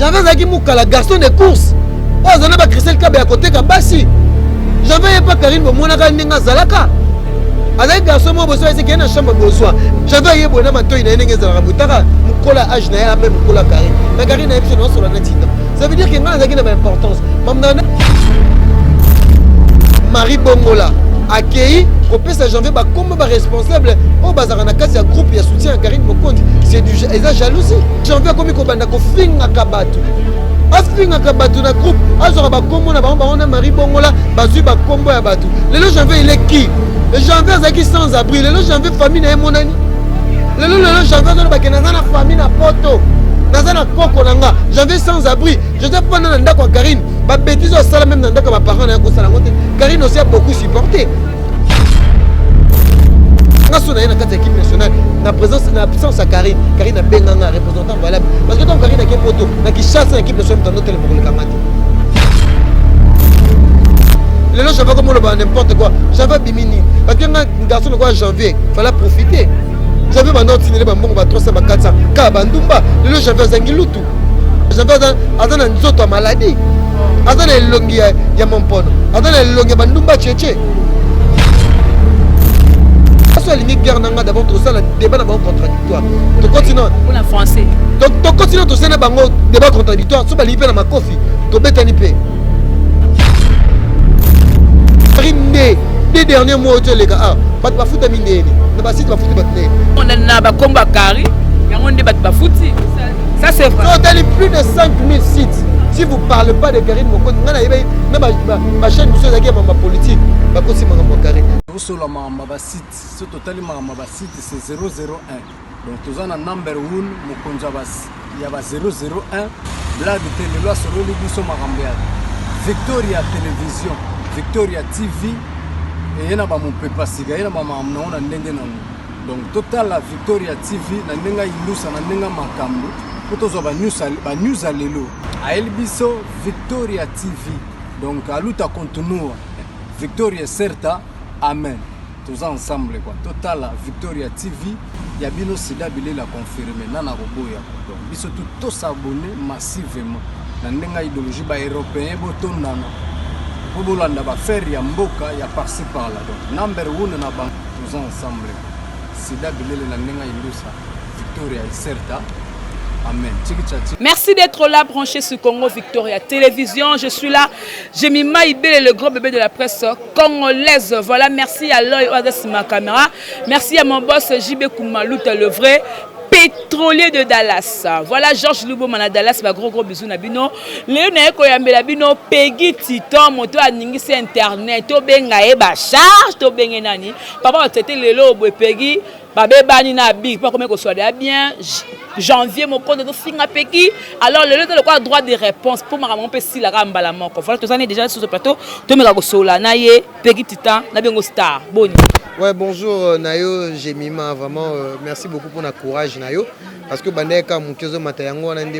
J'avais Zaki Moukala, garçon de course. Oh, Zana ba Christelle Kabe à côté Kabasi. J'avais pas Karine Monaka Ninga Zalaka. Avec garçon, moi, besoin c'est qu'il y a une chambre besoin. J'avais eu bonhomme à toi, il y a une Zalaka. Moukola H, il y a même Moukola Karine. Mais Karine a été sur la nature. Ça veut dire qu'il y a une importance. Marie Bongola. Accueilli, au PS janvier, comme responsable, au bazar na kasi ya groupe ya soutien à Karine Mokondi, c'est du jalousie. Janvier comme ko banda ko finga kabatu. Afinga kabatu na groupe, azora ba kombo na ba on a Marie Bongola, bazui ba kombo ya batu. Le janvier il est qui? Le janvier zaki sans abri, le janvier famille na monani. Le janvier na ba kenana na famille na poto. Nazana koko nanga, janvier sans abri. Je sais pas na ndako Karine. Ba bêtise au sala même dans ma parents na ko sala ngote. Karine aussi a beaucoup supporté. Nga sona na kati équipe nationale, na présence na absence à Karine. Karine a benganga représentant valable. Parce que tant Karine a qui poto, na qui chasse l'équipe nationale dans notre pour le Kamati. Les gens j'avais comme le n'importe quoi. J'avais bimini parce que un garçon de quoi janvier, fallait profiter. J'avais ma note signalée ba mbongo ba 300 ba 400. Ka bandumba, les gens j'avais zangilutu. J'avais dans une autre maladie. Attends les longues ya mon pono. Attends les longues bandumba tchétché. Soit limite guerre nanga d'abord tout ça le débat d'abord contradictoire. Tu continues. Pour la français. Donc tu continues tout ça na bango débat contradictoire. Soit lipe na makofi. To beta nipe. Rinde des derniers mois tu les gars. Ah, pas de foot amine. Na ba site ba foot batné. On a na ba komba kari. Yango nde ba foot. Ça c'est vrai. On a plus de 5000 sites. Si vous ne parlez pas de Karine Mokondi, ma chaîne monsieur Zaki ma politique, ma aussi ma Karine. Sur la ma site, ce total ma site c'est 001. Donc tous en number 1 Mokonja bas, il y a 001. Blague de télé sur le biso marambia. Victoria télévision, Victoria TV et il y a pas mon papa siga, il y a pas mon na ndenge na. Donc total la Victoria TV na ndenga ilusa na ndenga makambo. Pour ba news à l'élo. A Elbiso Victoria TV. Donc à l'outa continue Victoria certa. Amen. Tous ensemble quoi. Total la Victoria TV. Il y a bino sida bilé la confirmer nana roboya. Donc biso tous s'abonner massivement. Na ndenga idéologie ba européen botondana. Pour bolanda ba faire ya mboka ya par-ci par là. Donc number 1 na bank tous ensemble. Sida bilé la ndenga ilusa Victoria certa. Amen. Merci d'être là, branché sur Congo Victoria Télévision. Je suis là. J'ai mis Maïbel, le gros bébé de la presse congolaise. Voilà, merci à l'œil de ma caméra. Merci à mon boss JB Koumalouta, le vrai pétrolier de Dallas. Voilà, Georges Loubo, mana Dallas, ma gros bisous nabino. Léoné Koyambela bino, Peggy Titan, moto a ningisi internet, to benga e ba charge, to benga nani. Papa, c'était le lobo Peggy. Babé bani na big, pas comme qu'on soit bien. Janvier, mon compte de finga Peggy. Alors, le quoi droit de réponse pour ma maman, si la ramba la mort. Voilà, tous années déjà sur ce plateau. Tu me ragosola, naye, Peggy Titan, nabengo star, boni. Ouais, bonjour Nayo, Jemima, vraiment merci beaucoup pour notre courage Nayo. Parce que Bandeka, mon kézo matayango, on a une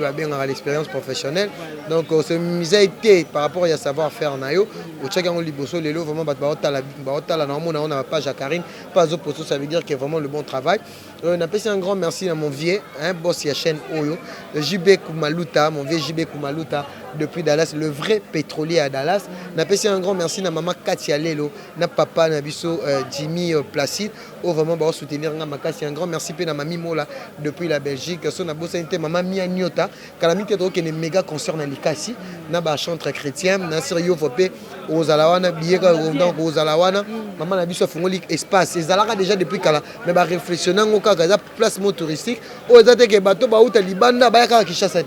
l'expérience professionnelle. Donc, c'est une misère par rapport à savoir-faire Nayo. Au tchèque, on liboso, les lots, vraiment, on a page à Karine. Pas au poteau, ça veut dire qu'il y a vraiment le bon travail. On a passé un grand merci à mon vieux, boss ya chaîne Oyo, JB Koumalouta, mon vieux JB Koumalouta, depuis Dallas, le vrai pétrolier à Dallas. On a passé un grand merci à maman Katia Lelo, na papa Nabiso Jimmy Placide, vraiment bah, soutenir un grand merci à mamie Mola depuis la Belgique. Son a bossé maman Mia Nyota, Kalami qui est méga concert na Likasi, na ba chantre chrétien, na Sirio Fopé, aux Alawana, Biega, aux Alawana, maman Nabiso Fongoli espace. Ils allaient déjà depuis Kala, mais bah réfléchissant au cas placement touristique, aux attaques et bateaux, bah où Talibanda, bah qui chasse.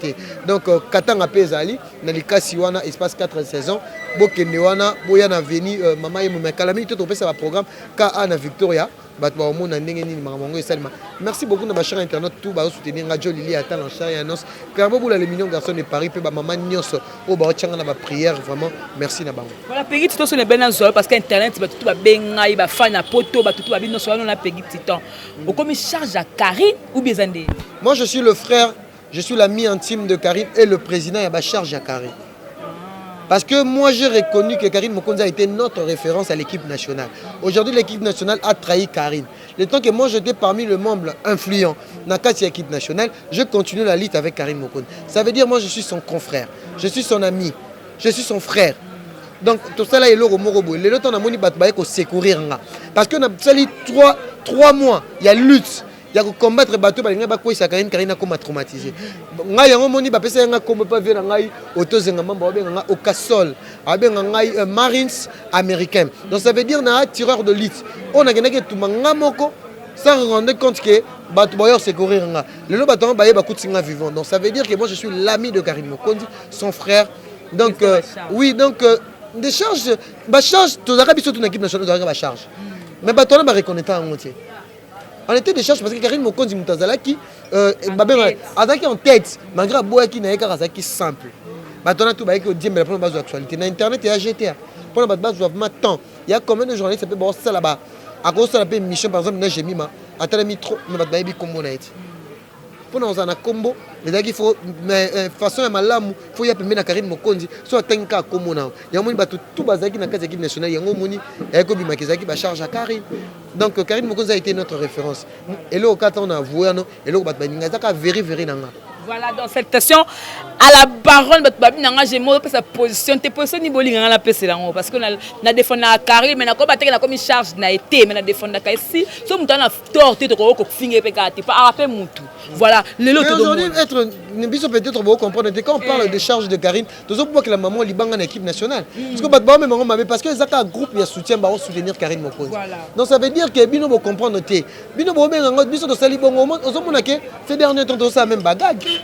Donc Katanga Pezali, na Likasi wana espace 4 saisons, Bokende wana, Boyana Veni, maman et mon Kalami, tout au fait ça va programme, Ka na Victoria. Merci beaucoup de ma chère internet tout ba soutenir Radio Lili attend en chère annonce perbo boula les millions garçons de Paris pe ba maman nyonso o ba tchanga na ba prière vraiment merci na bango. Voilà Peggy Titan sur les benazol parce qu'internet ba tout ba benga ba fan na poto ba tout ba bino so na Peggy Titan. O comme charge à Karine ou bien Zandé. Moi je suis le frère, je suis l'ami intime de Karine et le président ya ba charge à Karine. Parce que moi j'ai reconnu que Karine Mokonzi a été notre référence à l'équipe nationale. Aujourd'hui l'équipe nationale a trahi Karine. le temps que moi j'étais parmi les membres influents dans la équipe nationale, je continue la lutte avec Karim Mokonzi. Ça veut dire moi je suis son confrère, je suis son ami, je suis son frère. Donc tout ça là est là au Morobo. Les autres on a moni battre pour secourir parce que on a sali 3 mois, il y a lutte. Il y a combattre bateau balinga ba koisa Karim comme traumatisé. Ngai yango moni ba pesa nga comme pas venir ngai otozenga mamba nga au Casol, abenga ngai Marines américains. Donc ça veut dire na tireur de lutte. On a gagné que tout manga moko sans rendre compte que bateau boyer secourir nga. Le lo bateau ba kutinga vivant. Donc ça veut dire que moi je suis l'ami de Karim Mokonzi, son frère. Donc oui donc des charges ba charge to zaka biso to na équipe nationale zaka ba charge. Mais bateau na ba reconnaître en entier. On était des charges parce que Karim Mokonzi Moutazalaki Azaki en tête, malgré Boaki na Azaki simple. Maintenant tout baiki au diable pour la base d'actualité. Na internet et GTA. Pour la base de temps. Il y a combien de journalistes qui peuvent ça là-bas. À cause de la mission par exemple, j'ai mis ma attelé trop mais baby combo na été. Pour nous en a combo, les gars il faut façon à malamu, faut y appeler na Karim Mokonzi, soit tenka combo na. Il y a moni batu tout bazaki na équipe nationale, il y a moni et ko bimakizaki ba charge à Karim. Donc Karim Mokonzi a été notre référence. Et là au cas on a avoué non, et là ba ninga zaka very nanga. Voilà, dans cette station, à la baronne, j'ai sa position. Tes positions ni boli la PC parce que na défendre la Karim, mais na ko battre na comme charge na été, mais na défendre ka ici. So mutu na torté to ko finge pe ka pas rappel mutu. Voilà, le lot aujourd'hui être biso peut-être vous comprendre quand on parle de charge de Karim, tous on voit que la maman libanga en équipe nationale. Parce que batba même maman parce que zaka groupe il soutien ba soutenir Karim Mokonzi. Donc ça veut dire que bino vous comprendre té. Bino bo menga biso to sali bongo on mona que ces derniers temps ça même bagage.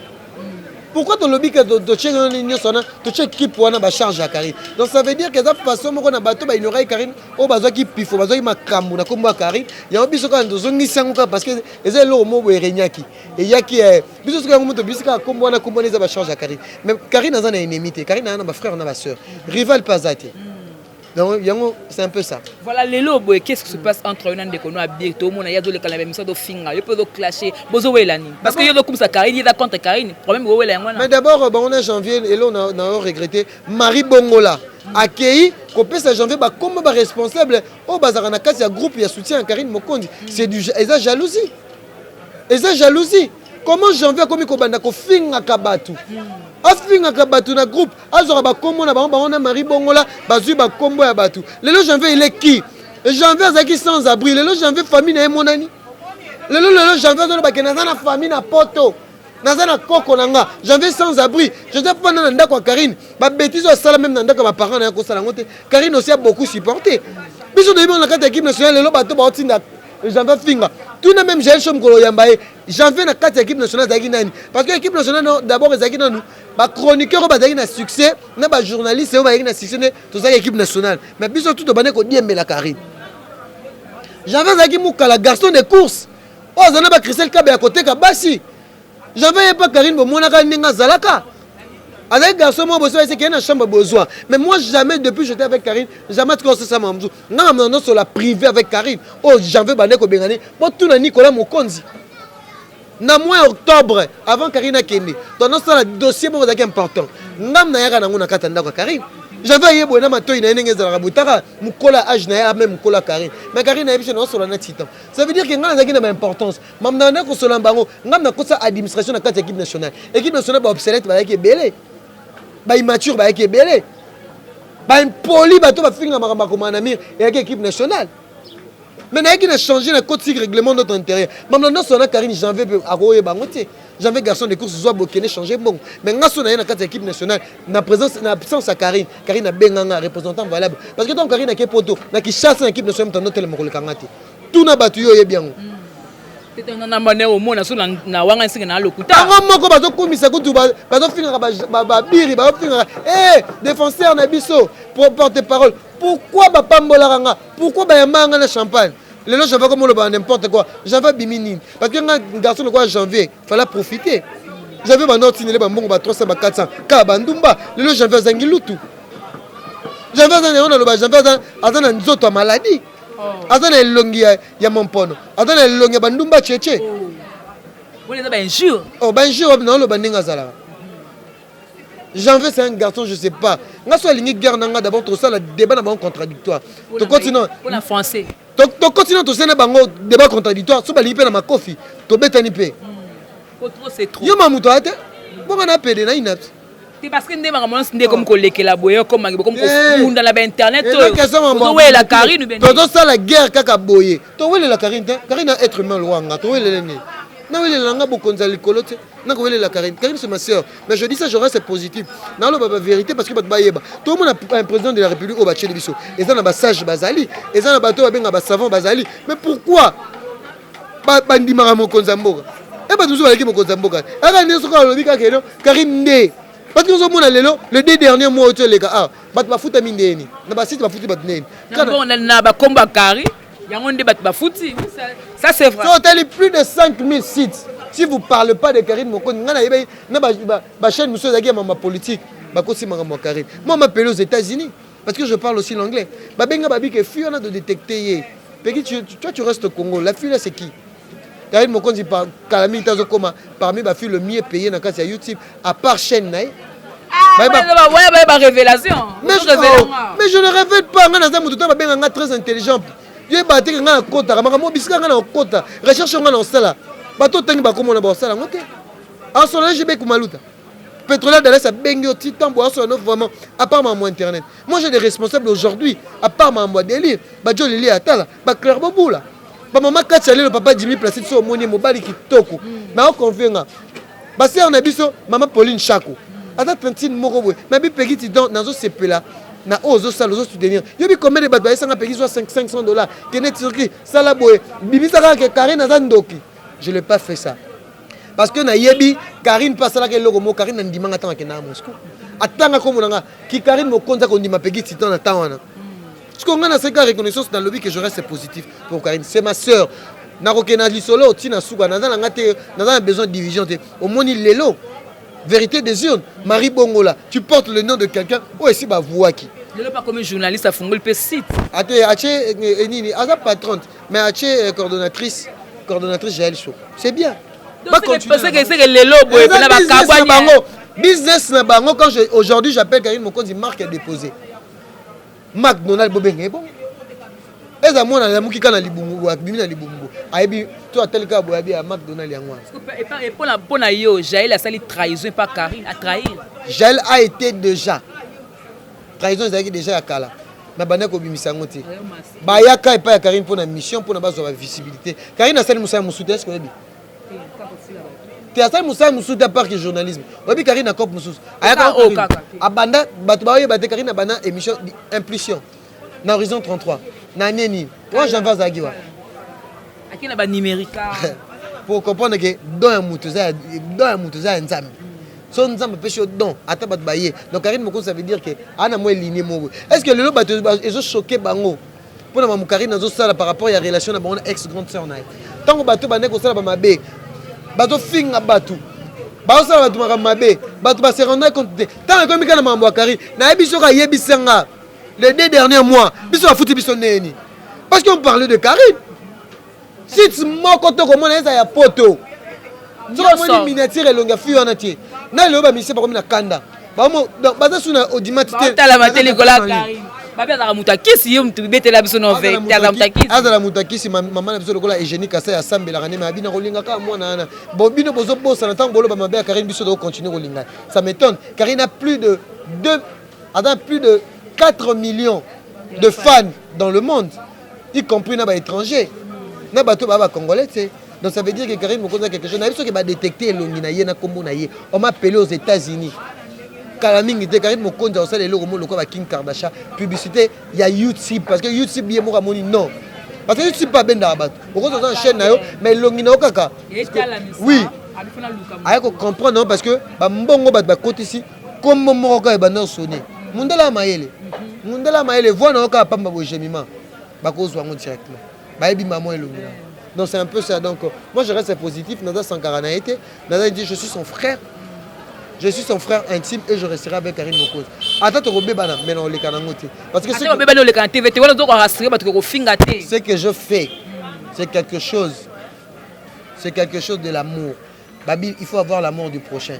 Pourquoi ton lobby que tu check en ligne tu check qui pour na ba charge à Karim. Donc ça veut dire que ça façon moko na bateau ba ignorer Karim o bazwa ki pifo bazwa ki makambu na komba Karim. Ya biso ka ndozongi sanguka parce que ezali lo mo boerenyaki. Et yaki biso ka moto bisika kombo na kombo les ba charge à Karim. Mais Karim na ennemi té. Karim na ba frère na ba sœur. Rival pas até. Donc c'est un peu ça. Voilà les lobes, qu'est-ce qui se passe entre un de kono abir tout le monde y a de la même sorte de finga, il peut donc clasher bozo welani parce que y a comme ça Karine, il est contre Karine, problème wo welani. Mais d'abord on est janvier et là on a regretté Marie Bongola accueilli copé ça janvier ba comme ba responsable au bazar na kasi ya groupe ya soutien à Karim Mokonzi, c'est du jalousie. Et ça jalousie. Comment janvier comme ko banda ko finga kabatu. Afinga kabatu na groupe azora ba kombo na ba on a Marie Bongola bazui ba kombo ya batu lelo janvier il est qui janvier azaki sans abri lelo janvier famille na monani lelo janvier zo ba kenaza na famille na poto naza na koko nanga janvier sans abri je sais pas na ndako Karine ba bêtise au sala même na ndako ba parents na ko sala ngote Karine aussi a beaucoup supporté biso de na kata équipe nationale lelo bato ba otinda janvier finga tout na même j'ai chom ko yambaye janvier na kata équipe nationale zaki nani parce que équipe nationale d'abord zaki nanu ba chroniqueur ba zaki na succès na ba journaliste ba zaki na succès to zaki équipe nationale mais biso tout bane ko diembe la Karim janvier zaki mukala garçon de course o zana ba Christelle Kabe à côté ka basi janvier pas Karim bo monaka ninga zalaka avec garçon moi besoin c'est qu'il y a une chambre besoin mais moi jamais depuis j'étais avec Karine jamais tu connais ça mamzou non sur la privée avec Karine oh janvier bane ko bengani bon tout na Nicolas Mokonzi na mois octobre avant Karine a kende donc ça le dossier bon c'est important ngam na yaka na ngona katanda ko Karine j'avais yebo na matoi na ndenge za rabutaka mukola âge na même mukola Karine mais Karine a biso na sur la titan ça veut dire que ngana zaki na importance mam na ko sola mbango ngam na ko sa administration na kati équipe nationale ba obsolète ba yaki belé ba immature ba yaki belé ba impoli ba to ba finga makamba ko manamir et équipe nationale. Mais il a changé le code règlement de notre intérieur. Maintenant, on a Karine janvier à Roye Bangoté. Janvier garçon de course soit bloqué, changer bon. Mais nous sommes dans la équipe nationale, na présence, na absence à Karine. Karine a Benganga représentant valable. Parce que tant Karine a qui poto, na qui chasse l'équipe nationale dans notre le Kangati. Tout n'a battu yo bien. C'est un amane au monde sur na wanga singa na lokuta. Avant ko bazo komisa kutu bazo finga ba biri ba finga défenseur na biso pour porte-parole. Pourquoi ba pambola ranga? Pourquoi ba yamanga na champagne? Les gens j'avais comme le n'importe quoi. J'avais bimini parce que un garçon de quoi janvier, fallait profiter. J'avais ba note signé ba mbongo ba 300 ba 400 ka bandumba. Les gens j'avais zangilutu. J'avais on a le ba j'avais azana nzoto maladie. Azana elongi ya mompono. Azana elongi bandumba cheche. Vous les avez injure. Oh ben injure non le bandinga zala. Janvier c'est un garçon je sais pas. Nga so lingi guerre nanga d'abord tout ça le débat na bon contradictoire. To continue. Pour la français. to continue to sena bango débat contradictoire so bali pe na makofi to betani pe c'est trop yo mamuto ate bonga na pede na inapti parce que ndé makamon ndé comme kolekela boye comme kofunda na ba internet to ouais la Karine bien to ça la guerre kaka boye to wele la Karine Karine a être humain loanga to wele ni na wele langa bokonza likolo te na ko wele la Karine c'est ma sœur mais je dis ça je reste positif na lo ba vérité parce que ba yeba tout le monde a un président de la République au bacheli biso et ça na ba sage bazali et ça na bato ba benga ba savant bazali mais pourquoi ba ndimaka mokonza mboka et ba tuzo baleki mokonza mboka aka ne soka lobi ka keno Karine ndé parce que nous avons le deux derniers mois où tu es les gars, ah, bat ba futa mindeni, na ba site ba futi bat neni. Bon, na ba combat Kari, yango ndé bat ba futi, ça c'est vrai. So tali plus de 5000 sites. Si vous parlez pas de Karine Moko, ngana yeba na ba chaîne monsieur zaki ma politique, ba kosi mama Karine. Moi m'appelle aux États-Unis parce que je parle aussi l'anglais. Ba benga ba bi que fille on a de détecter. Peki tu restes au Congo. La fille là c'est qui? Karine Moko dit par Kalami tazo koma parmi ba fille le mieux payé na kasi YouTube à part chaîne naï. Révélation. Mais je ne révèle pas. Je suis très intelligent. Je suis battu dans la côte. Je suis dans la côte. Recherche dans la salle. Bateau tangi ba komo na ba salle. Ngote. En son âge be kumaluta. Pétrole d'aller ça bengo titan bois sur vraiment à part mon internet. Moi j'ai des responsables aujourd'hui à part ma délire. Ba jo lili atala. Ba clair bobula. Ba maman katchale le papa Jimmy placé sur moni mobali kitoko. Mais on convient. Ba c'est on a biso maman Pauline Chako. Ata 30 moko boy mais bi pegi ti dans nazo sepela na ozo sala ozo soutenir yo bi combien de bato ba sanga pegi soit $500 kenet turki sala boy bibisa ka Karine azandoki je l'ai pas fait ça parce que na yebi Karine pas sala ke logo mo Karine ndimanga tanga ke na Moscou atanga ko monanga ki Karine mo konza ko ndima pegi ti dans temps wana parce que on a cette reconnaissance dans le lobby que je reste positif pour Karine c'est ma sœur na rokena lisolo tina suka na nga te na besoin de division te au moni lelo. Vérité des urnes, Marie Bongola, tu portes le nom de quelqu'un, ou est-ce que vous qui? Je ne sais pas comme journaliste à Fongol peut site. Aché Nini, Aza patronne, mais Aché coordonnatrice Jaël Chaud. C'est bien. Donc c'est que les lobes, business na bango quand aujourd'hui j'appelle Karine Moko dit marque est déposée. McDonald's Bobengé bon. Eza mona na muki kana libungu bimi na libungu ayebi to tel ka boyabi à McDonald's yango et pour na yo Jaël a sali trahison par Karine a trahir Jaël a été déjà trahison ezaki déjà akala na bana ko bimisa ngoti ba yaka epa ya Karine pour na mission pour na bazo ba visibilité Karine a sali musa musuta est-ce que yebi te asali musa musuta par que journalisme yebi Karine a cop mususu ayaka abanda batu ba yeba te Karine a bana émission impulsion na horizon 33 Naneni, moi j'en vais à Giwa. Qui n'a pas numérique pour comprendre que dans un moutouza nzambe. Son nzambe pêche don atabat baye. Donc Karine Moko ça veut dire que ana moi ligne mo. Est-ce que le loba ils ont choqué bango. Pour na Karine nazo sala par rapport à la relation na bon ex grande sœur na. Tant que bato bane ko sala ba mabe. Bato finga bato. Ba sala bato mabe. Bato ba se rendre compte. Tant que mika na mambo Karine na biso ka yebisanga. Les 2 derniers mois, biso a foutu biso neni. Parce qu'on parlait de Karine. Si moi quand on commence à ya poto. Tu vois moi miniature et longa fille en entier. Na le ba mise pas comme na kanda. Ba mo baza suna audimat te. Ta la mateli kola Karine. Ba bia za mutakisi yo mtu bete la biso no ve. Ta za mutakisi. Azala mutakisi maman na biso kola Eugénie Kasa ya sambela rane ma bina kolinga ka mwana na. Bon bino bozo bossa na tango ba mabe Karine biso do continuer kolinga. Ça m'étonne. Karine a plus de 4 millions de fans dans le monde, y compris les étrangers. Les Congolais. Donc ça veut dire que Karine Moko a quelque chose. Il va détecter on m'a appelé aux États-Unis. Karine Moko a Kim Kardashian. Publicité, il y a YouTube. Parce que YouTube, il y a non. Parce que YouTube pas bien dans la une chaîne, mais il kaka. Oui. Il faut comprendre parce que côté ici, comme mon est sonné. Mundela maele voit na ka pamba bo jemima bako zwango directement baebi maman elongina donc c'est un peu ça donc moi je reste positif Nada Sankara na été Nada dit je suis son frère intime et je resterai avec Karine Moko ata to robeba na mena oleka na ngote parce que c'est robeba na oleka na TVT wala zo ko rassurer parce que ko finga te ce que je fais c'est quelque chose de l'amour babi il faut avoir l'amour du prochain.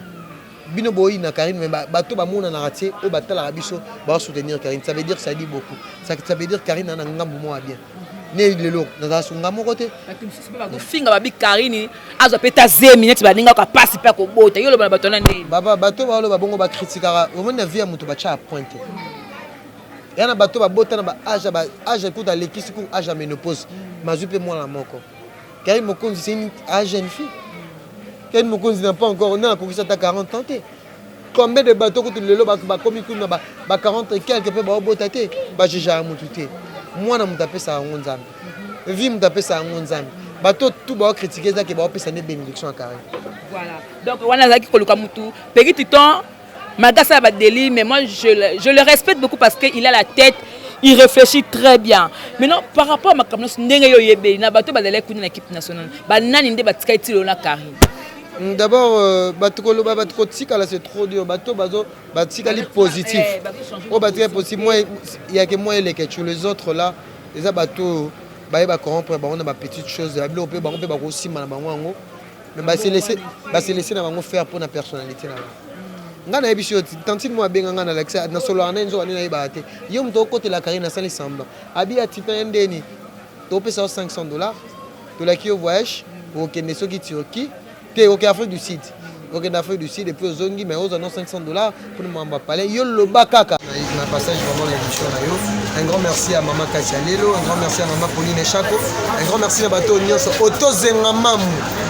Bino boyi na Karine mais bato ba mona na raté o batala biso ba soutenir Karine ça veut dire que ça dit beaucoup ça veut dire Karine na ngambu moi bien ne lelo na sunga moko te finga babi Karine azo peta 10 minutes baninga ka passe pa ko bota yo lo ba batona ndeni baba bato ba lo ba bongo ba critiquera au moins na vie ya muto ba cha pointe yana bato ba bota na ba âge kuta lekisi ku âge ménopause mazu pe moi la moko Karine Mokonzi c'est une jeune fille Karine Mokonzi n'a pas encore na ko kisa ta 40 ans te combien de bateaux que lelo ba komi ku na ba 40 et quelques pe ba bota te ba jija mutu te moi na muta pe sa ngonzambe vie muta pe sa ngonzambe bateau tout ba critiquer ça que ba pesa ne bénédiction à Karine. Voilà donc wana zaki koluka mutu petit titon Magasa ba délit mais moi je le respecte beaucoup parce que il a la tête, il réfléchit très bien. Maintenant par rapport à ma kamnos ndenge yo yebe na bato ba dele kuni na équipe nationale ba nani nde ba tika itilo na Karine. D'abord bato ko loba bato ko tika là c'est trop dur bato bazo batika li positif. Oh batika positif moi il y a que moi et les autres là les bato ba corrompre ba on a ba petite chose ba on peut ba ko sima na bango ngo mais ba se laisser na bango faire pour na personnalité na ngana ebiso tantine moi benga ngana Alexa na solo ana nzo ani na ibate yo mto côté la Karine na sali semblant abi atipa ndeni to pesa $500 to la ki au voyage au Kenya soki Turquie te au Afrique du Sud au Afrique du Sud et puis aux zongi mais aux annonce $500 pour m'amba parler yo lo bakaka na passage vraiment l'émission na yo un grand merci à maman Katia Lelo un grand merci à maman Pauline Chako un grand merci à bateau nyonso otozenga mamu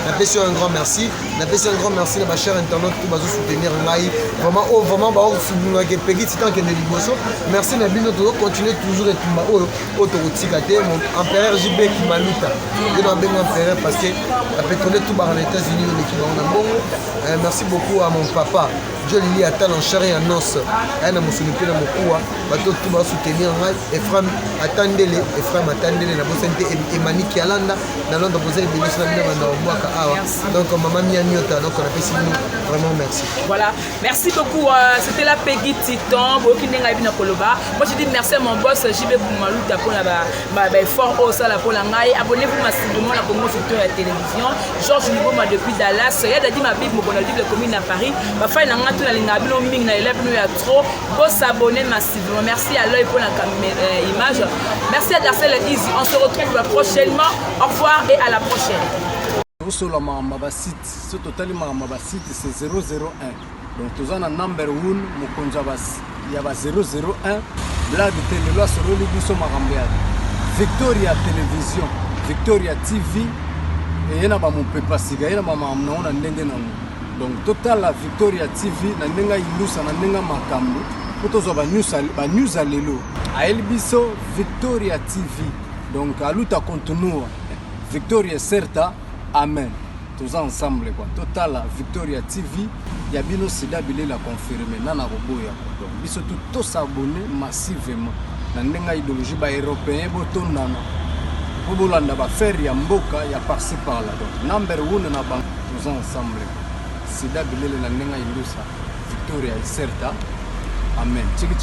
na pesi un grand merci na pesi un grand merci à ma chère internaute pour bazo soutenir ngai vraiment ba o finunga ke pegi titan ke ne liboso merci na bino to continuer toujours et tumba o autorotika te mon empereur JB qui maluta je dois bien empereur parce que la pétrole tout bar aux États-Unis l'équipe on a bon merci beaucoup à mon papa Dieu Lili Attal en chair et en os na musulupi na mokuwa bato tout ba soutenir ngai Ephraim Atandele na bosente Emani Kialanda na Londres poser des missions na banda mwaka awa donc maman Mia Nyota donc on a fait vraiment merci. Voilà, merci beaucoup c'était la Peggy Titon boki ndenga bina koloba. Moi je dis merci à mon boss JB Maluta pour la ba effort au sala pour la ngai abonnez-vous massivement la Congo Victoria télévision Georges Niboma depuis Dallas ya dadi ma bible mon livre commune à Paris ba fa na ngatu na linga bino mingi na élève no ya trop bo s'abonner massivement merci à l'œil pour la image merci à Darcel Easy on se retrouve prochainement au revoir et à la prochaine. Sur la Mamba site, ce total Mamba site c'est 001. Donc tous en number 1 Mukonjabas, il y a 001 Blague télé là sur le Libiso Marambia. Victoria Télévision, Victoria TV et il y a pas mon papa siga, il y a maman on a ndenge na. Donc total la Victoria TV na ndenga ilusa na ndenga makambo. Potozo ba news à lelo. A Elbiso Victoria TV. Donc à luta continue. Victoria certa. Amen. Tous ensemble quoi. Total Victoria TV, il y a bino sida bilé la confirmer nana roboya. Donc biso tout s'abonner massivement. Na ndenga idéologie ba européen botondana. Pour bolanda ba faire ya mboka ya par-ci par-là. Donc number 1 na bank tous ensemble. Sida bilé la ndenga ilusa. Victoria certa. Amen. Tchiki